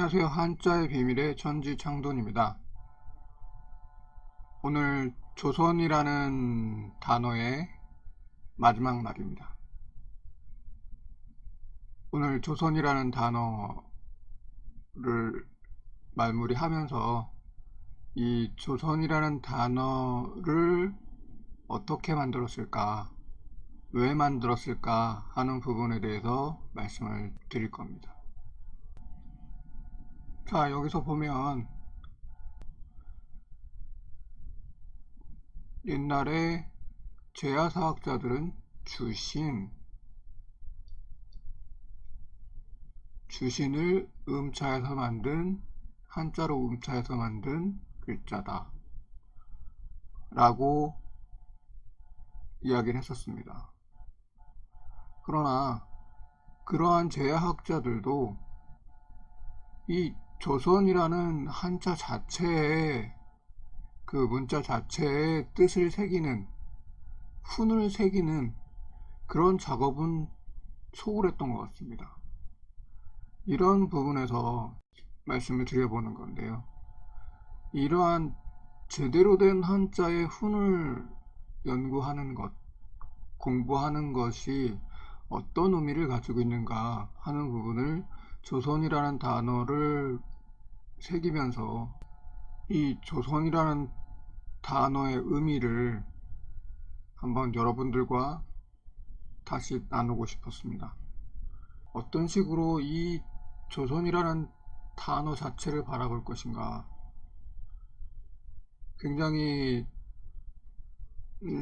안녕하세요. 한자의 비밀의 천지창돈입니다. 오늘 조선이라는 단어의 마지막 날입니다. 오늘 조선이라는 단어를 말무리하면서 이 조선이라는 단어를 어떻게 만들었을까, 왜 만들었을까 하는 부분에 대해서 말씀을 드릴 겁니다. 자, 여기서 보면 옛날에 제야사학자들은 주신을 음차해서 만든, 한자로 음차해서 만든 글자다 라고 이야기를 했었습니다. 그러나 그러한 제야학자들도 이 조선이라는 한자 자체에, 그 문자 자체에 뜻을 새기는, 훈을 새기는 그런 작업은 소홀했던 것 같습니다. 이런 부분에서 말씀을 드려보는 건데요. 이러한 제대로 된 한자의 훈을 연구하는 것, 공부하는 것이 어떤 의미를 가지고 있는가 하는 부분을 조선이라는 단어를 새기면서 이 조선이라는 단어의 의미를 한번 여러분들과 다시 나누고 싶었습니다. 어떤 식으로 이 조선이라는 단어 자체를 바라볼 것인가, 굉장히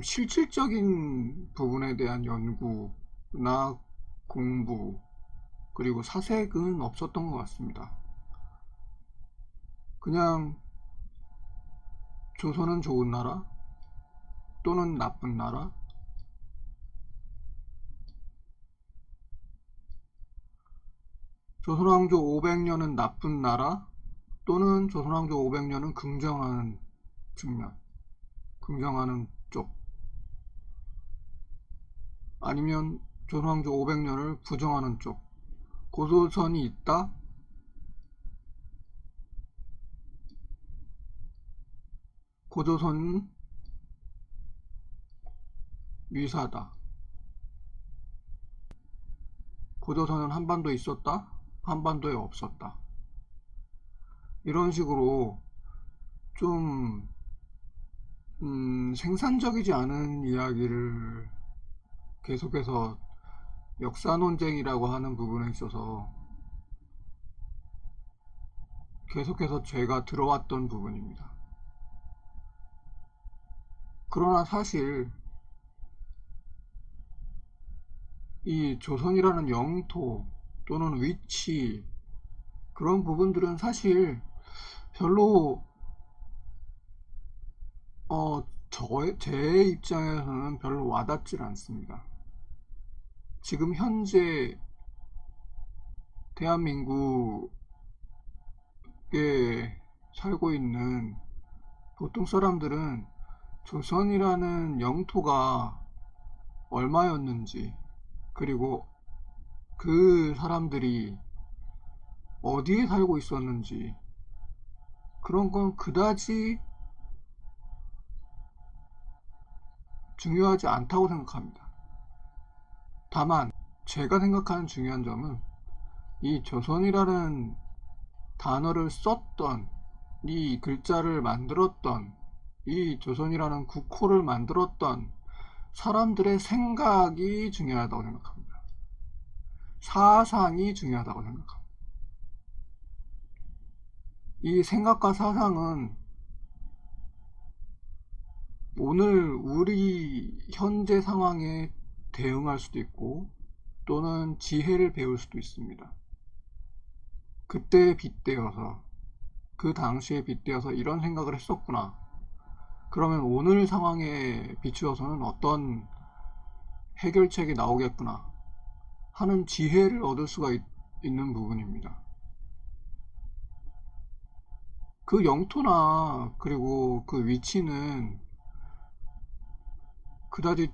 실질적인 부분에 대한 연구나 공부, 그리고 사색은 없었던 것 같습니다. 그냥 조선은 좋은 나라 또는 나쁜 나라, 조선왕조 500년은 나쁜 나라 또는 조선왕조 500년은 긍정하는 측면, 긍정하는 쪽, 아니면 조선왕조 500년을 부정하는 쪽, 고조선이 있다, 고조선 위사다, 고조선은 한반도에 있었다, 한반도에 없었다, 이런 식으로 좀 생산적이지 않은 이야기를 계속해서 역사 논쟁이라고 하는 부분에 있어서 계속해서 제가 들어왔던 부분입니다. 그러나 사실 이 조선이라는 영토 또는 위치, 그런 부분들은 사실 별로 제 입장에서는 별로 와닿질 않습니다. 지금 현재 대한민국에 살고 있는 보통 사람들은 조선이라는 영토가 얼마였는지, 그리고 그 사람들이 어디에 살고 있었는지, 그런 건 그다지 중요하지 않다고 생각합니다. 다만 제가 생각하는 중요한 점은 이 조선이라는 단어를 썼던, 이 글자를 만들었던, 이 조선이라는 국호를 만들었던 사람들의 생각이 중요하다고 생각합니다. 사상이 중요하다고 생각합니다. 이 생각과 사상은 오늘 우리 현재 상황에 대응할 수도 있고 또는 지혜를 배울 수도 있습니다. 그때에 빗대어서, 그 당시에 빗대어서 이런 생각을 했었구나, 그러면 오늘 상황에 비추어서는 어떤 해결책이 나오겠구나 하는 지혜를 얻을 수가 있는 부분입니다. 그 영토나 그리고 그 위치는 그다지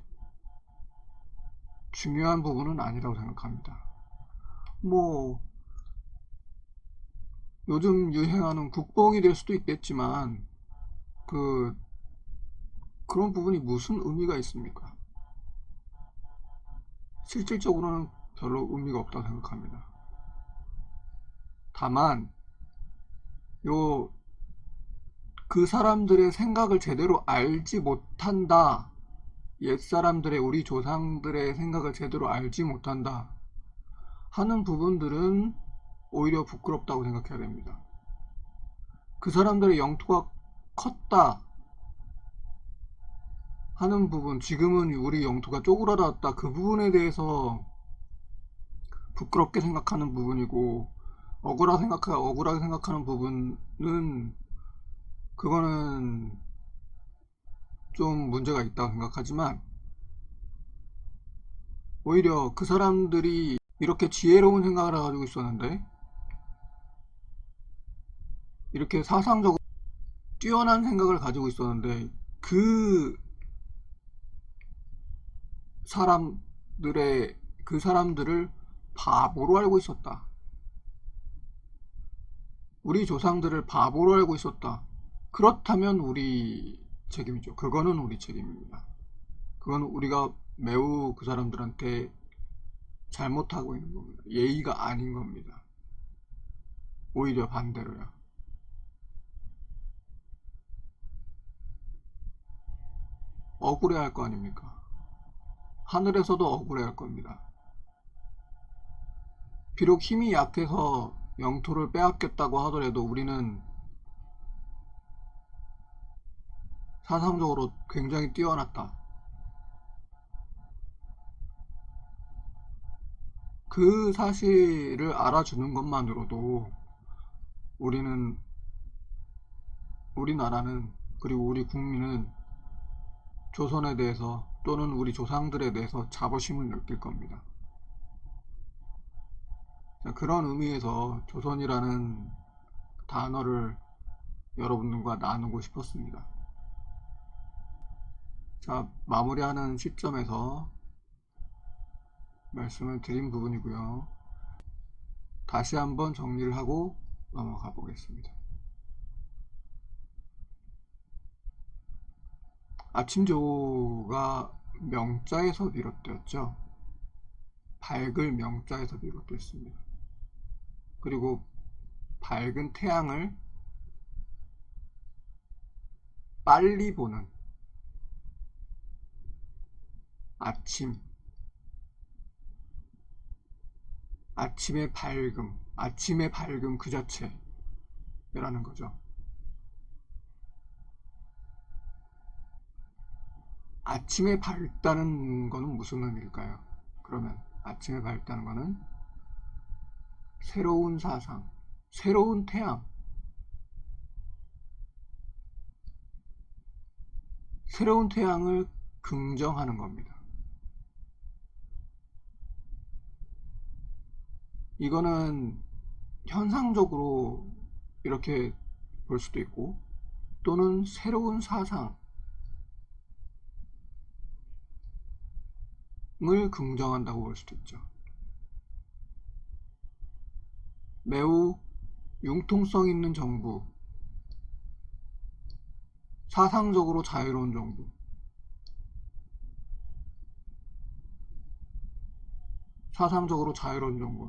중요한 부분은 아니라고 생각합니다. 뭐 요즘 유행하는 국뽕이 될 수도 있겠지만 그런 부분이 무슨 의미가 있습니까? 실질적으로는 별로 의미가 없다고 생각합니다. 다만 요 그 사람들의 생각을 제대로 알지 못한다. 옛사람들의 우리 조상들의 생각을 제대로 알지 못한다 하는 부분들은 오히려 부끄럽다고 생각해야 됩니다. 그 사람들의 영토가 컸다 하는 부분, 지금은 우리 영토가 쪼그라들었다, 그 부분에 대해서 부끄럽게 생각하는 부분이고, 억울하게 생각하는 부분은 그거는 좀 문제가 있다고 생각하지만, 오히려 그 사람들이 이렇게 지혜로운 생각을 가지고 있었는데, 이렇게 사상적으로 뛰어난 생각을 가지고 있었는데, 그 사람들의 그 사람들을 바보로 알고 있었다. 우리 조상들을 바보로 알고 있었다. 그렇다면 우리 책임이죠. 그거는 우리 책임입니다. 그건 우리가 매우 그 사람들한테 잘못하고 있는 겁니다. 예의가 아닌 겁니다. 오히려 반대로야. 억울해 할 거 아닙니까? 하늘에서도 억울해 할 겁니다. 비록 힘이 약해서 영토를 빼앗겼다고 하더라도 우리는 사상적으로 굉장히 뛰어났다. 그 사실을 알아주는 것만으로도 우리는, 우리나라는, 그리고 우리 국민은 조선에 대해서 또는 우리 조상들에 대해서 자부심을 느낄 겁니다. 그런 의미에서 조선이라는 단어를 여러분들과 나누고 싶었습니다. 자, 마무리하는 시점에서 말씀을 드린 부분이고요. 다시 한번 정리를 하고 넘어가 보겠습니다. 아침조가 명자에서 비롯되었죠. 밝을 명자에서 비롯됐습니다. 그리고 밝은 태양을 빨리 보는 아침의 밝음 그 자체라는 거죠. 아침에 밝다는 거는 무슨 의미일까요? 그러면 아침에 밝다는 거는 새로운 사상, 새로운 태양, 새로운 태양을 긍정하는 겁니다. 이거는 현상적으로 이렇게 볼 수도 있고, 또는 새로운 사상을 긍정한다고 볼 수도 있죠. 매우 융통성 있는 정부, 사상적으로 자유로운 정부,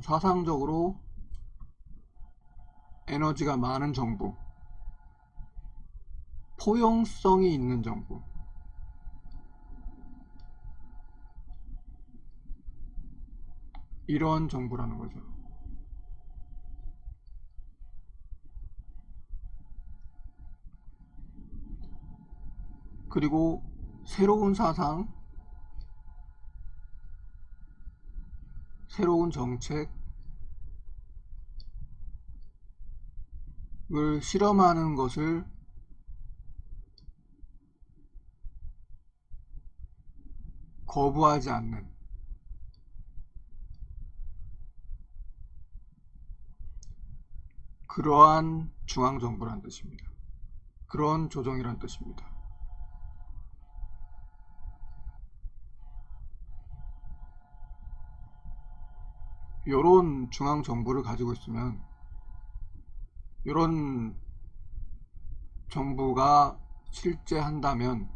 사상적으로 에너지가 많은 정부, 포용성이 있는 정부, 이런 정부라는 거죠. 그리고 새로운 사상, 새로운 정책을 실험하는 것을 거부하지 않는, 그러한 중앙정부란 뜻입니다. 그런 조정이란 뜻입니다. 이런 중앙정부를 가지고 있으면 이런 정부가 실제 한다면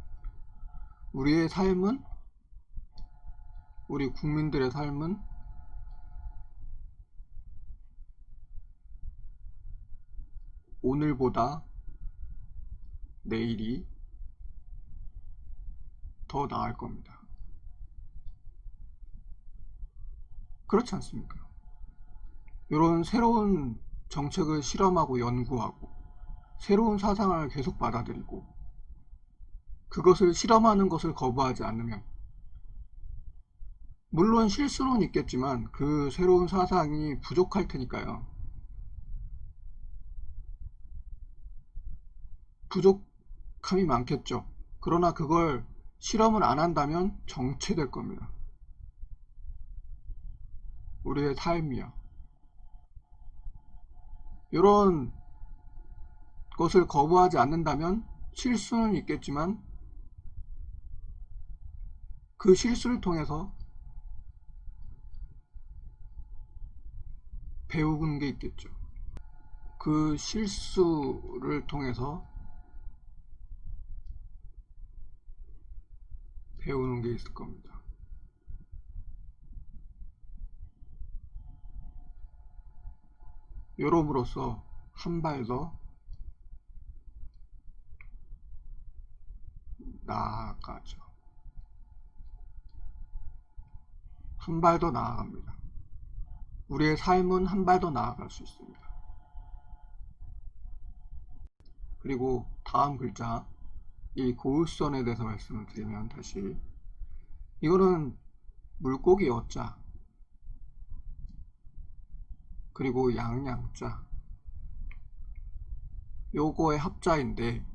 우리의 삶은, 우리 국민들의 삶은 오늘보다 내일이 더 나을 겁니다. 그렇지 않습니까? 이런 새로운 정책을 실험하고 연구하고 새로운 사상을 계속 받아들이고 그것을 실험하는 것을 거부하지 않으면, 물론 실수는 있겠지만 그 새로운 사상이 부족할 테니까요. 부족함이 많겠죠. 그러나 그걸 실험을 안 한다면 정체될 겁니다. 우리의 삶이요. 이런 것을 거부하지 않는다면 실수는 있겠지만 그 실수를 통해서 배우는 게 있겠죠. 그 실수를 통해서 배우는 게 있을 겁니다. 요럼으로써 한 발 더 나아가죠. 한 발 더 나아갑니다. 우리의 삶은 한 발 더 나아갈 수 있습니다. 그리고 다음 글자, 이 고유선에 대해서 말씀을 드리면, 다시 이거는 물고기 어자, 그리고 양양자, 요거의 합자인데,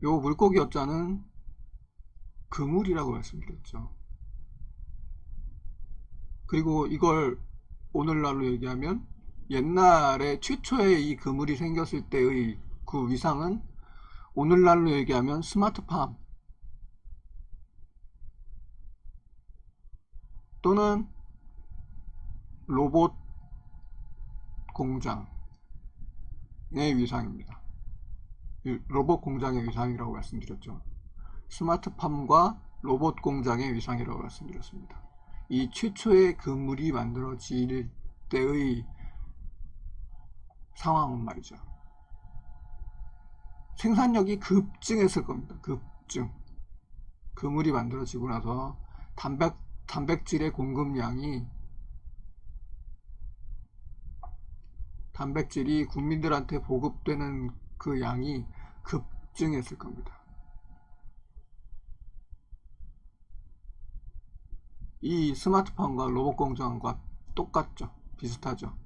요 물고기 어자는 그물이라고 말씀드렸죠. 그리고 이걸 오늘날로 얘기하면 옛날에 최초의 이 그물이 생겼을 때의 그 위상은 오늘날로 얘기하면 스마트팜 또는 로봇 공장의 위상입니다. 로봇 공장의 위상이라고 말씀드렸죠. 스마트팜과 로봇 공장의 위상이라고 말씀드렸습니다. 이 최초의 그물이 만들어질 때의 상황은 말이죠. 생산력이 급증했을 겁니다. 급증. 그물이 만들어지고 나서 단백질의 공급량이, 단백질이 국민들한테 보급되는 그 양이 급증했을 겁니다. 이 스마트폰과 로봇 공장과 똑같죠. 비슷하죠.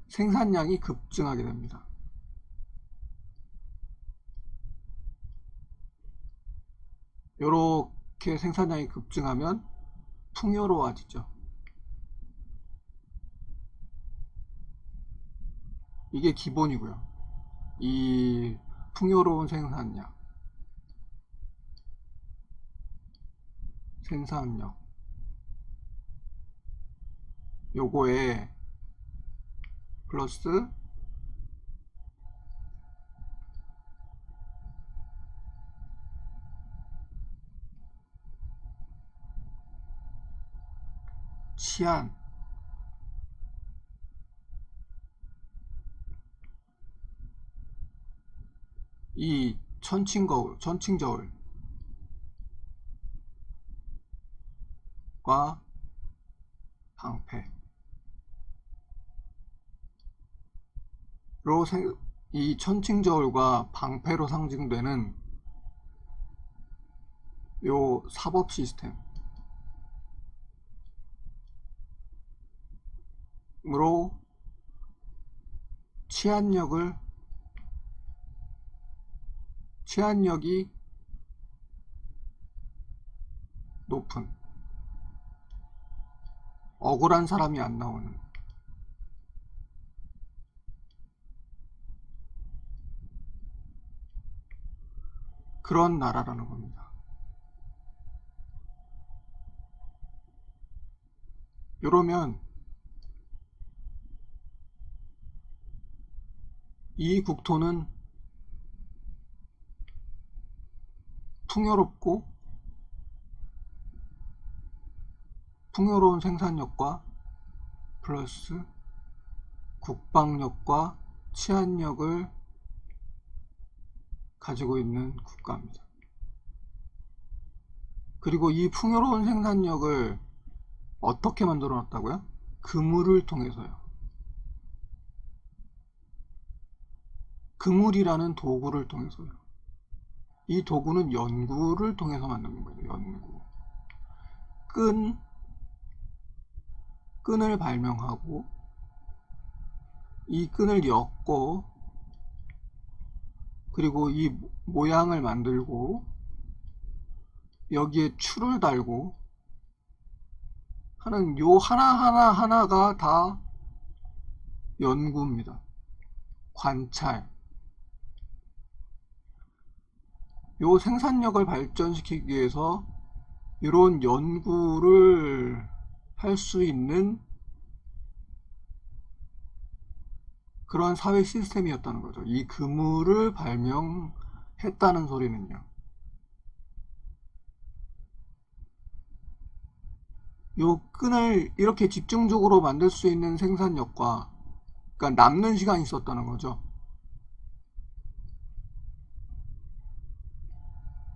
생산량이 급증하게 됩니다. 이렇게 생산량이 급증하면 풍요로워지죠. 이게 기본이고요. 이 풍요로운 생산력, 요거에 플러스 치안, 이 천칭저울과 방패로 이 천칭저울과 방패로 상징되는 요 사법 시스템으로 치안력이 높은, 억울한 사람이 안 나오는 그런 나라라는 겁니다. 이러면 이 국토는 풍요롭고 풍요로운 생산력과 플러스 국방력과 치안력을 가지고 있는 국가입니다. 그리고 이 풍요로운 생산력을 어떻게 만들어 놨다고요? 그물을 통해서요. 그물이라는 도구를 통해서요. 이 도구는 연구를 통해서 만드는 거예요. 연구. 끈을 발명하고 이 끈을 엮고 그리고 이 모양을 만들고 여기에 줄을 달고 하는 요 하나하나가 다 연구입니다. 관찰. 요 생산력을 발전시키기 위해서 이런 연구를 할 수 있는 그런 사회 시스템이었다는 거죠. 이 그물을 발명했다는 소리는요. 요 끈을 이렇게 집중적으로 만들 수 있는 생산력과 그러니까 남는 시간이 있었다는 거죠.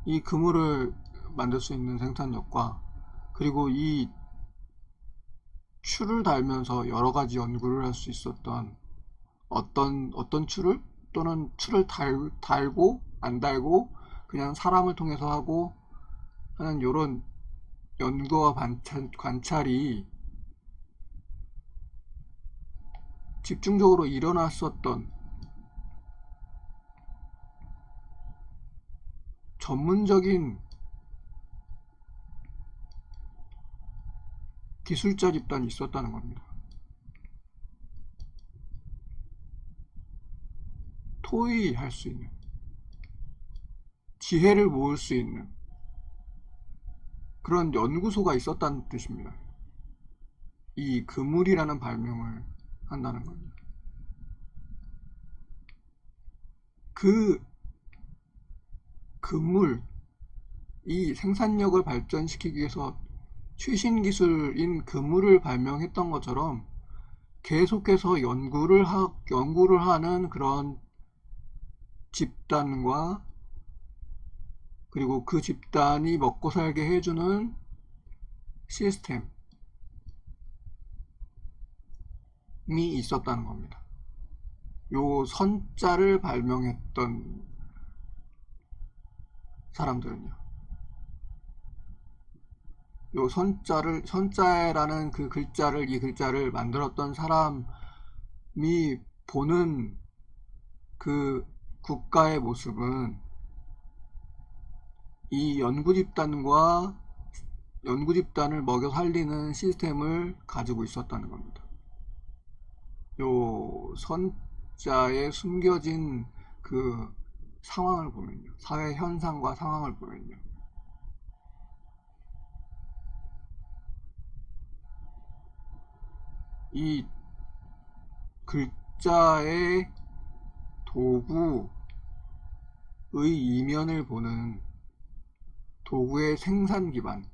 이 그물을 만들 수 있는 생산력과 그리고 이 추를 달면서 여러 가지 연구를 할 수 있었던 어떤 추를 또는 추를 달고 안 달고 그냥 사람을 통해서 하고 하는 이런 연구와 관찰이 집중적으로 일어났었던 전문적인 기술자 집단이 있었다는 겁니다. 토의할 수 있는, 지혜를 모을 수 있는 그런 연구소가 있었다는 뜻입니다. 이 그물이라는 발명을 한다는 겁니다. 그 그물, 이 생산력을 발전시키기 위해서 최신 기술인 그물을 발명했던 것처럼 계속해서 연구를 하는 그런 집단과 그리고 그 집단이 먹고 살게 해주는 시스템이 있었다는 겁니다. 요 선자를 발명했던 사람들은요. 요 선자라는 이 글자를 만들었던 사람이 보는 그 국가의 모습은 이 연구 집단을 먹여 살리는 시스템을 가지고 있었다는 겁니다. 요 선자에 숨겨진 그 상황을 보면요. 사회 현상과 상황을 보면요. 이 글자의 도구의 이면을 보는 도구의 생산 기반,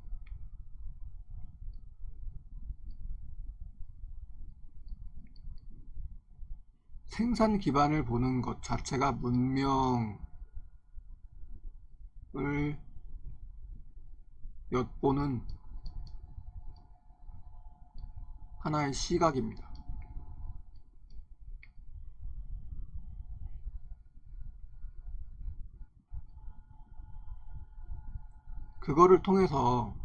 생산 기반을 보는 것 자체가 문명을 엿보는 하나의 시각입니다. 그거를 통해서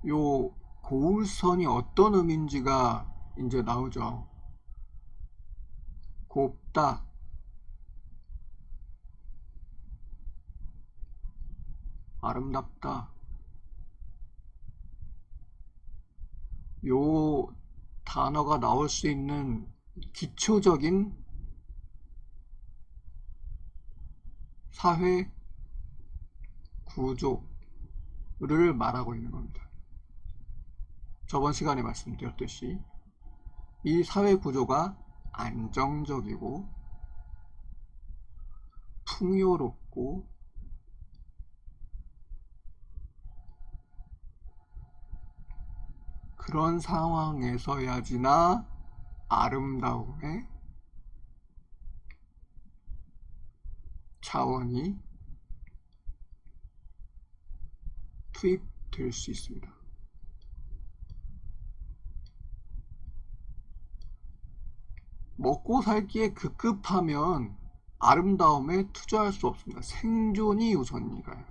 요 고울선이 어떤 의미인지가 이제 나오죠. 곱다, 아름답다. 요 단어가 나올 수 있는 기초적인 사회 구조를 말하고 있는 겁니다. 저번 시간에 말씀드렸듯이 이 사회 구조가 안정적이고 풍요롭고 그런 상황에서야지나 아름다움의 차원이 투입될 수 있습니다. 먹고 살기에 급급하면 아름다움에 투자할 수 없습니다. 생존이 우선이니까요.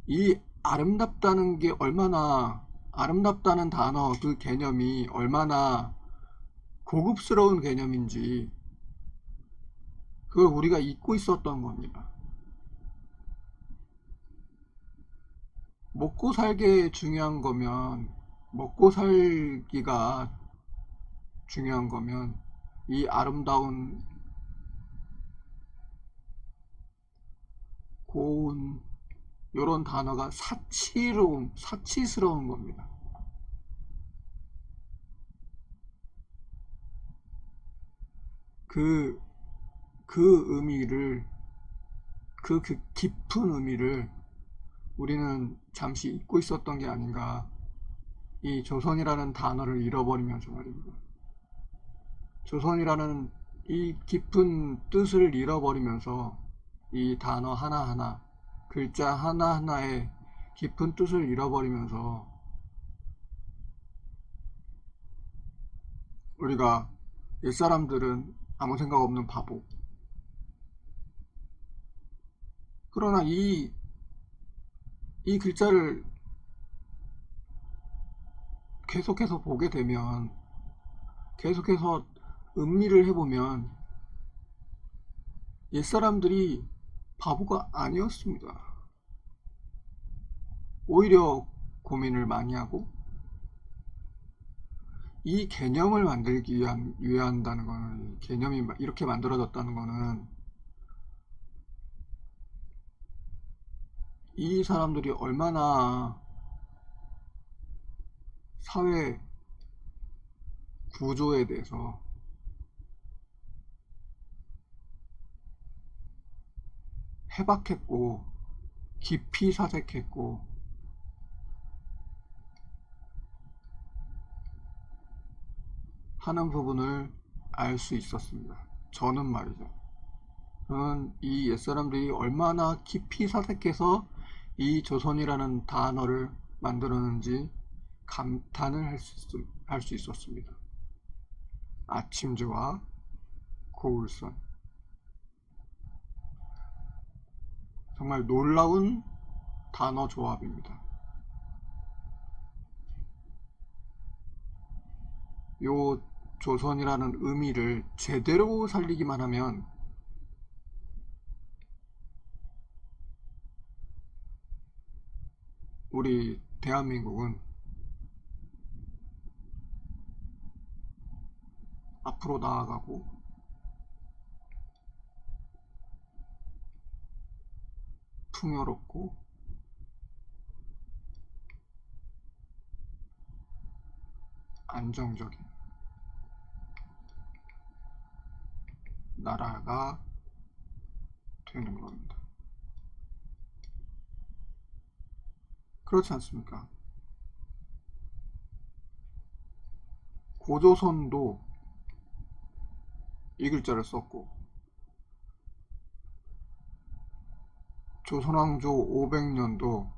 이 아름답다는 게 얼마나, 아름답다는 단어 그 개념이 얼마나 고급스러운 개념인지 그걸 우리가 잊고 있었던 겁니다. 먹고 살기 중요한 거면, 먹고 살기가 중요한 거면 이 아름다운 고운 이런 단어가 사치스러운 겁니다. 그 의미를, 그 깊은 의미를 우리는 잠시 잊고 있었던 게 아닌가. 이 조선이라는 단어를 잃어버리면서 말입니다. 조선이라는 이 깊은 뜻을 잃어버리면서 이 단어 하나하나, 글자 하나하나의 깊은 뜻을 잃어버리면서 우리가 옛사람들은 아무 생각 없는 바보. 그러나 이 글자를 계속해서 보게 되면, 계속해서 음미를 해보면 옛사람들이 바보가 아니었습니다. 오히려 고민을 많이 하고 이 개념을 만들기 위한다는 거는, 개념이 이렇게 만들어졌다는 거는 이 사람들이 얼마나 사회 구조에 대해서 해박했고 깊이 사색했고 하는 부분을 알 수 있었습니다. 저는 말이죠. 저는 이 옛사람들이 얼마나 깊이 사색해서 이 조선이라는 단어를 만들었는지 감탄을 할 수 있었습니다. 아침조와 고울선, 정말 놀라운 단어 조합입니다. 요 조선이라는 의미를 제대로 살리기만 하면 우리 대한민국은 앞으로 나아가고 풍요롭고 안정적인 나라가 되는 겁니다. 그렇지 않습니까? 고조선도 이 글자를 썼고 조선왕조 500년도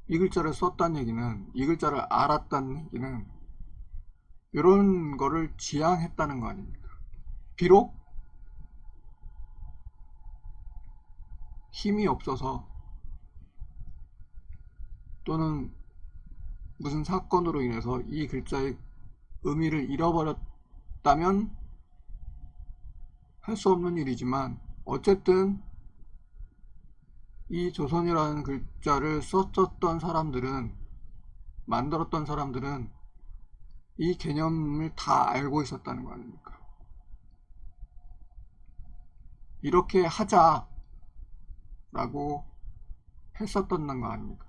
이 글자를 썼다는 얘기는, 이 글자를 알았다는 얘기는 이런 거를 지향했다는 거 아닙니까? 비록 힘이 없어서 또는 무슨 사건으로 인해서 이 글자의 의미를 잃어버렸다면 할 수 없는 일이지만, 어쨌든 이 조선이라는 글자를 썼었던 사람들은, 만들었던 사람들은 이 개념을 다 알고 있었다는 거 아닙니까? 이렇게 하자라고 했었던 거 아닙니까?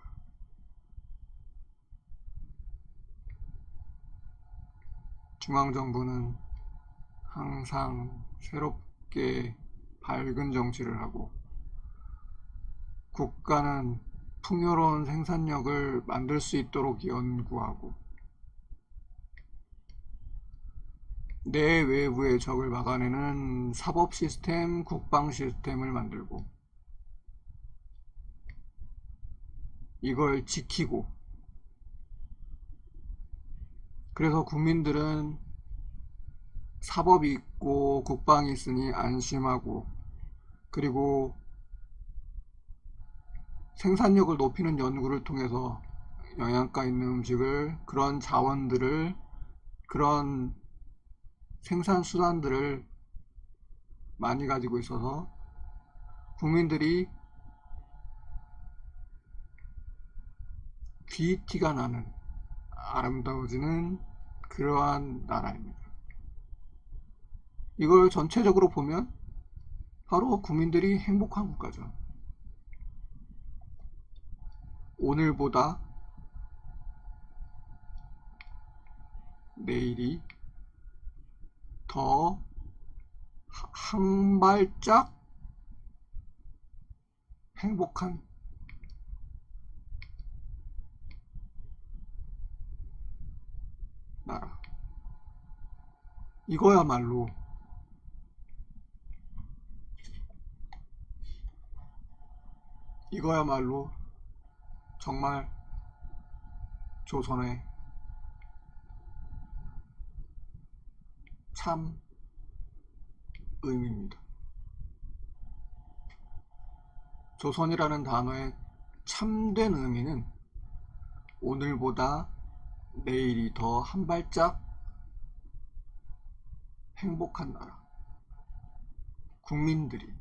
중앙정부는 항상 새롭게 밝은 정치를 하고 국가는 풍요로운 생산력을 만들 수 있도록 연구하고 내 외부의 적을 막아내는 사법 시스템, 국방 시스템을 만들고 이걸 지키고 그래서 국민들은 사법이 있고 국방이 있으니 안심하고 그리고 생산력을 높이는 연구를 통해서 영양가 있는 음식을 그런 자원들을 그런 생산 수단들을 많이 가지고 있어서 국민들이 귀티가 나는 아름다워지는 그러한 나라입니다. 이걸 전체적으로 보면 바로 국민들이 행복한 국가죠. 오늘보다 내일이 더 한 발짝 행복한 나라. 이거야말로 정말 조선의 참 의미입니다. 조선이라는 단어의 참된 의미는 오늘보다 내일이 더 한 발짝 행복한 나라. 국민들이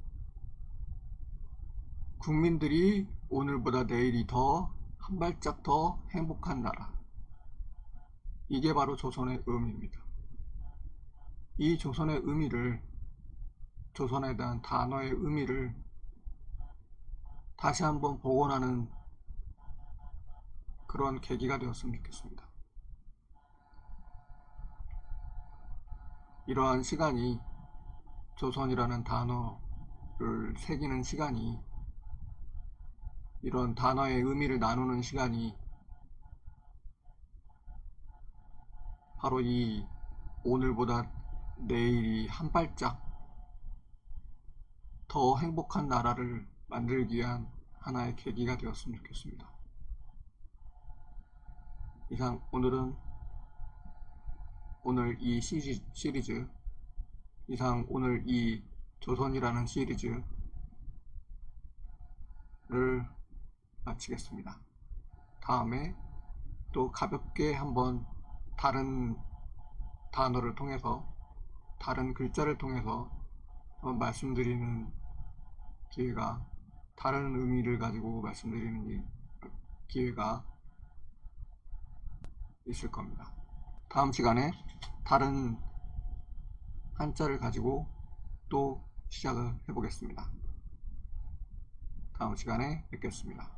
오늘보다 내일이 더 한 발짝 더 행복한 나라. 이게 바로 조선의 의미입니다. 이 조선의 의미를, 조선에 대한 단어의 의미를 다시 한번 복원하는 그런 계기가 되었으면 좋겠습니다. 이러한 시간이, 조선이라는 단어를 새기는 시간이, 이런 단어의 의미를 나누는 시간이 바로 이 오늘보다 내일이 한 발짝 더 행복한 나라를 만들기 위한 하나의 계기가 되었으면 좋겠습니다. 이상 오늘 이 시리즈 오늘 이 조선이라는 시리즈를 마치겠습니다. 다음에 또 가볍게 한번 다른 단어를 통해서, 다른 글자를 통해서 말씀드리는 기회가, 다른 의미를 가지고 말씀드리는 기회가 있을 겁니다. 다음 시간에 다른 한자를 가지고 또 시작을 해보겠습니다. 다음 시간에 뵙겠습니다.